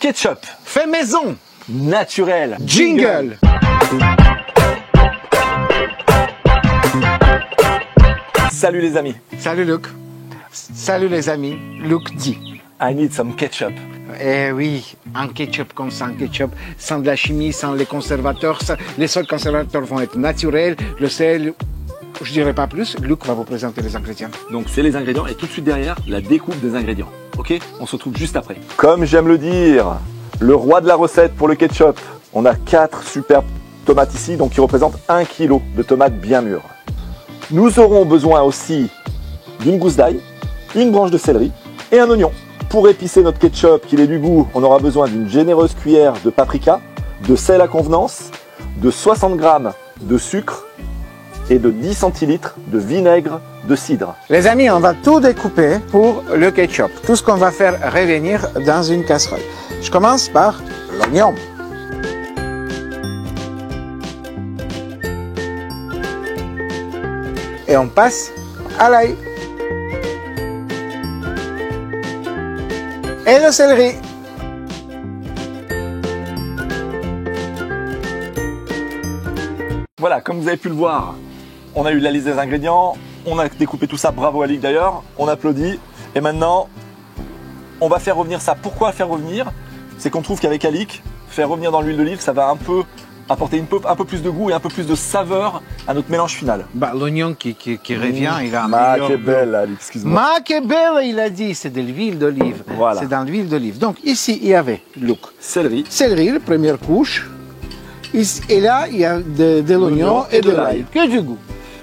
Ketchup. Fait maison. Naturel. Jingle. Salut les amis. Salut Luc. Salut les amis. Luc dit. I need some ketchup. Eh oui, un ketchup comme ça, un ketchup sans de la chimie, sans les conservateurs. Les seuls conservateurs vont être naturels. Le sel, je dirais pas plus. Luc va vous présenter les ingrédients. Donc c'est les ingrédients et tout de suite derrière, la découpe des ingrédients. Ok? On se retrouve juste après. Comme j'aime le dire, le roi de la recette pour le ketchup. On a 4 superbes tomates ici, donc qui représentent 1 kg de tomates bien mûres. Nous aurons besoin aussi d'une gousse d'ail, une branche de céleri et un oignon. Pour épicer notre ketchup, qu'il ait du goût, on aura besoin d'une généreuse cuillère de paprika, de sel à convenance, de 60 g de sucre et de 10 centilitres de vinaigre de cidre. Les amis, on va tout découper pour le ketchup. Tout ce qu'on va faire revenir dans une casserole. Je commence par l'oignon. Et on passe à l'ail. Et le céleri. Voilà, comme vous avez pu le voir, on a eu la liste des ingrédients, on a découpé tout ça, bravo Alix d'ailleurs, on applaudit. Et maintenant, on va faire revenir ça. Pourquoi faire revenir? C'est qu'on trouve qu'avec Alix, faire revenir dans l'huile d'olive, ça va un peu apporter un peu plus de goût et un peu plus de saveur à notre mélange final. Bah, l'oignon qui revient, il a un Ma meilleur que goût. belle, Alix, excuse-moi. Ma que belle, il a dit, c'est de l'huile d'olive. Voilà. C'est dans l'huile d'olive. Donc ici, il y avait Luc. Céleri. Céleri, la première couche. Ici, et là, il y a de l'oignon et de l'ail. Que du goût.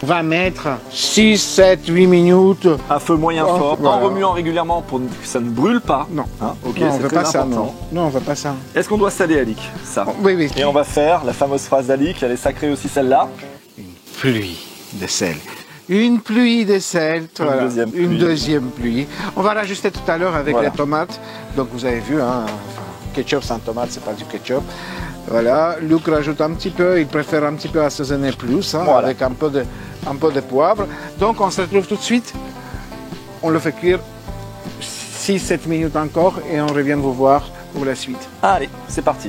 On va mettre 6, 7, 8 minutes. Un feu moyen Oh, fort, voilà. en remuant régulièrement pour que ça ne brûle pas. Non. Hein, ok, Non, on c'est veut très pas ça, important. non. Non, on veut pas ça. Est-ce qu'on doit saler Alix? Ça. Oui, oui. Et on va faire la fameuse phrase d'Alix, elle est sacrée aussi celle-là. Pluie de sel. Une pluie de sel. Voilà. deuxième pluie. Une deuxième pluie. On va l'ajuster tout à l'heure avec Voilà. les tomates. Donc vous avez vu, hein, enfin, ketchup sans tomate, c'est pas du ketchup. Voilà, Luc rajoute un petit peu, il préfère un petit peu assaisonner plus, hein, Voilà. avec un peu de poivre. Donc on se retrouve tout de suite. On le fait cuire 6-7 minutes encore et on revient vous voir pour la suite. Allez, c'est parti.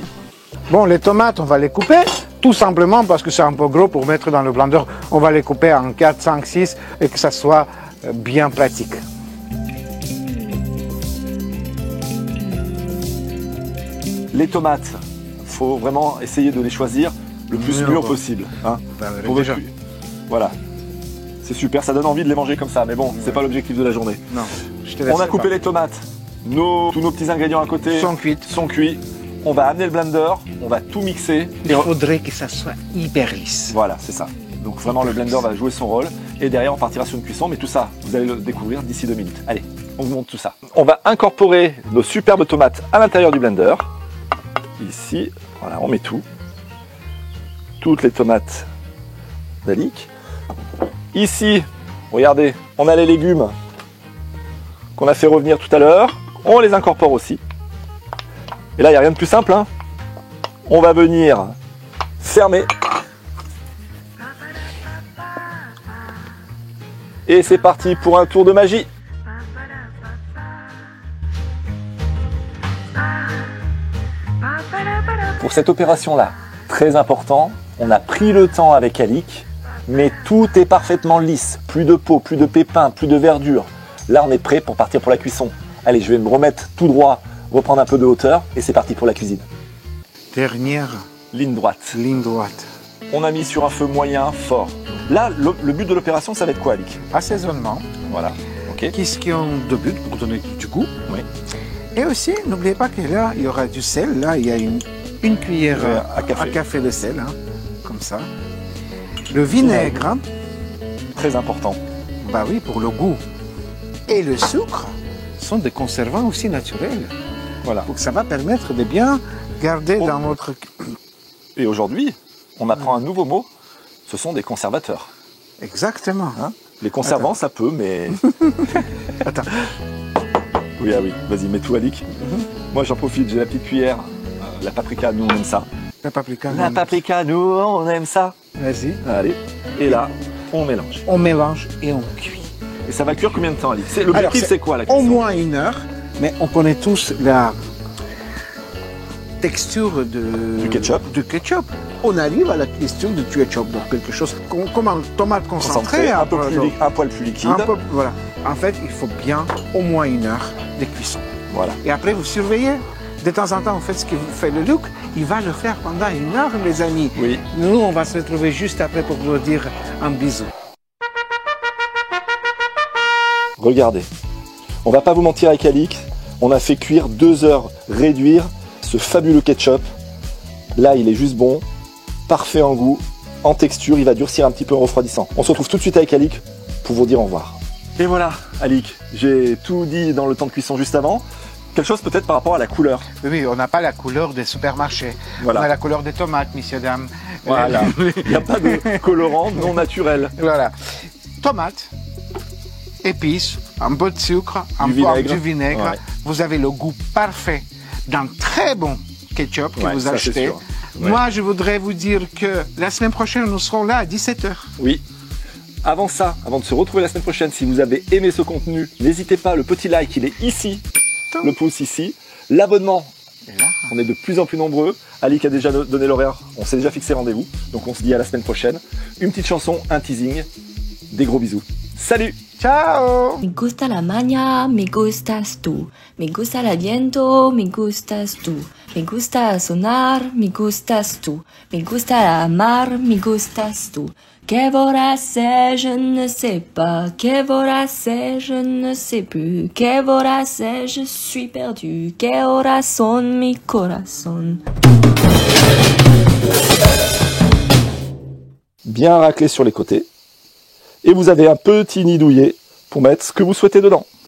Bon, les tomates, on va les couper, tout simplement parce que c'est un peu gros pour mettre dans le blender. On va les couper en 4, 5, 6 et que ça soit bien pratique. Les tomates, faut vraiment essayer de les choisir le plus Oui, mûr on va- possible. Hein, pour déjà. votre- Voilà. C'est super, ça donne envie de les manger comme ça, mais bon, c'est pas l'objectif de la journée. Non, je te laisse On a coupé les tomates, tous nos petits ingrédients à côté Sont cuites. sont cuits. On va amener le blender, on va tout mixer. Il faudrait que ça soit hyper lisse. Voilà, c'est ça. Donc vraiment, le blender va jouer son rôle. Et derrière, on partira sur une cuisson. Mais tout ça, vous allez le découvrir d'ici 2 minutes. Allez, on vous montre tout ça. On va incorporer nos superbes tomates à l'intérieur du blender. Ici, voilà, on met tout. Toutes les tomates d'Alix. Ici, regardez, on a les légumes qu'on a fait revenir tout à l'heure. On les incorpore aussi. Et là, il n'y a rien de plus simple. Hein. On va venir fermer. Et c'est parti pour un tour de magie. Pour cette opération-là, très important, on a pris le temps avec Alix, mais tout est parfaitement lisse. Plus de peau, plus de pépins, plus de verdure. Là, on est prêt pour partir pour la cuisson. Allez, je vais me remettre tout droit, reprendre un peu de hauteur, et c'est parti pour la cuisine. Dernière Ligne droite. ligne droite. On a mis sur un feu moyen, fort. Là, le but de l'opération, ça va être quoi, Alix? Assaisonnement. Voilà. Ok. Qu'est-ce qui ont deux buts pour donner du goût. Oui. Et aussi, n'oubliez pas que là, il y aura du sel. Là, il y a une cuillère À café. de sel, hein, comme ça. Le vinaigre, hein, Très important. bah oui, pour le goût. Et le sucre sont des conservants aussi naturels. Voilà. Donc ça va permettre de bien garder Oh. dans votre... Et aujourd'hui, on apprend un nouveau mot. Ce sont des conservateurs. Exactement. Hein, les conservants, ça peut, mais... Attends. Oui, ah oui. Vas-y, mets tout, Alix. Moi, j'en profite. J'ai la petite cuillère. La paprika, nous, on aime ça. La paprika. La paprika, nous, on aime ça. Vas-y. Allez. Et là, on mélange. On mélange et on cuit. Et ça va cuire combien de temps, Alix? Alors, L'objectif, c'est quoi, la Au cuisson? moins 1 heure, mais on connaît tous texture du ketchup. On arrive à la texture du ketchup, donc quelque chose comme un tomate concentrée, un poil plus liquide. Voilà. En fait, il faut bien au moins 1 heure de cuisson. Voilà. Et après, vous surveillez. De temps en temps, vous faites ce que fait le Luc. Il va le faire pendant 1 heure, les amis. Oui. Nous, on va se retrouver juste après pour vous dire un bisou. Regardez. On va pas vous mentir avec Alix. On a fait cuire 2 heures, réduire ce fabuleux ketchup. Là, il est juste bon. Parfait en goût, en texture. Il va durcir un petit peu en refroidissant. On se retrouve tout de suite avec Alix pour vous dire au revoir. Et voilà, Alix. J'ai tout dit dans le temps de cuisson juste avant. Quelque chose peut-être par rapport à la couleur. Oui, on n'a pas la couleur des supermarchés. Voilà. On a la couleur des tomates, messieurs, dames. Voilà. Il n'y a pas de colorant non naturel. Voilà. Tomates, épices, un peu de sucre, du vinaigre. Ouais. Vous avez le goût parfait d'un très bon ketchup que vous achetez. Ouais. Moi, je voudrais vous dire que la semaine prochaine, nous serons là à 17h. Oui. Avant ça, avant de se retrouver la semaine prochaine, si vous avez aimé ce contenu, n'hésitez pas, le petit like, il est ici. Le pouce ici, l'abonnement, on est de plus en plus nombreux. Alix a déjà donné l'horaire, on s'est déjà fixé rendez-vous, donc on se dit à la semaine prochaine. Une petite chanson, un teasing, des gros bisous. Salut, ciao. Me gusta la maña, me gustas tú. Me gusta el viento, me gustas tú. Me gusta sonar, me gustas tú. Me gusta amar, me gustas tú. Que vorrà ser, je ne sais pas. Que vorrà ser, je ne sais plus. Que vorrà ser, je suis perdu. Que ora son mi corazón. Bien raclé sur les côtés. Et vous avez un petit nid douillet pour mettre ce que vous souhaitez dedans.